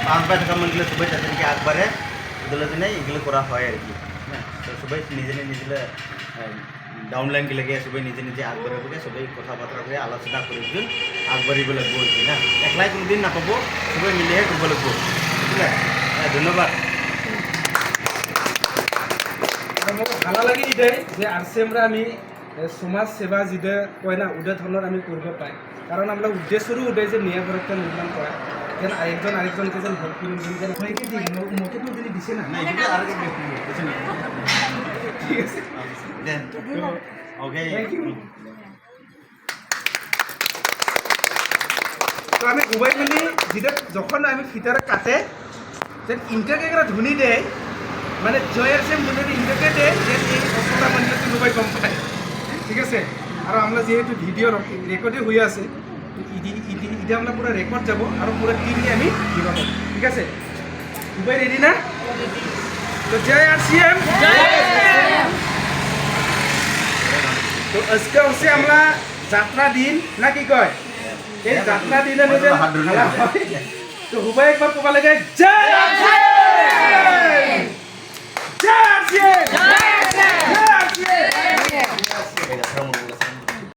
পাঁচ বাই থাকা মানুষগুলো সবাই তাদেরকে একবারে এগুলো জন্য এগুলো করা হয় আর কি হ্যাঁ তো সবাই নিজে নিজে ডাউনলাইন গেলে সবাই নিজে নিজে আগবাড়াবো সবাই কথাবার্তা করে আলোচনা করে একজন আগবাড়িব লাগবো আর কি না একলাই কোনোদিন নাপাবো সবাই মিলেহে করব লাগবো ঠিক আছে হ্যাঁ ধন্যবাদ মোৰ ভালো লাগে ইদে যে আরসিএমরা আমি সমাজ সেবা যেটা কয় না উদয় ধরনের আমি করব পাই কারণ আমরা উদ্দেশ্যরও উদয় যে নিয়া ঘরটা নির্মাণ করা যেন আরেকজনকে যেন হেল্প করুন যেন হয়েকে দিই মোকে তো যদি দিছে না না এগুলো আর ঠিক আছে দেন ওকে থ্যাংক ইউ তো আমি গুবাই মিলি যেটা যখন আমি ফিতারে কাটে যেন ইন্টারকে একটা ধুনি দেয় মানে জয়ের সে মনে ইন্টারকে দেয় যে এই অসুবিধা মানে গুবাই গম পায় ঠিক আছে আর আমরা যেহেতু ভিডিও রেকর্ডে হয়ে আছে ইটা আমরা পুরো রেকর্ড যাব আর পুরো টিম নিয়ে আমি দিব ঠিক আছে গুবাই রেডি না তো জয় আরসিএম তো আজকে হচ্ছে আমরা যাত্রা দিন না কি কয় এই যাত্রা দিনে তো হুবাই একবার কবা লাগে জয়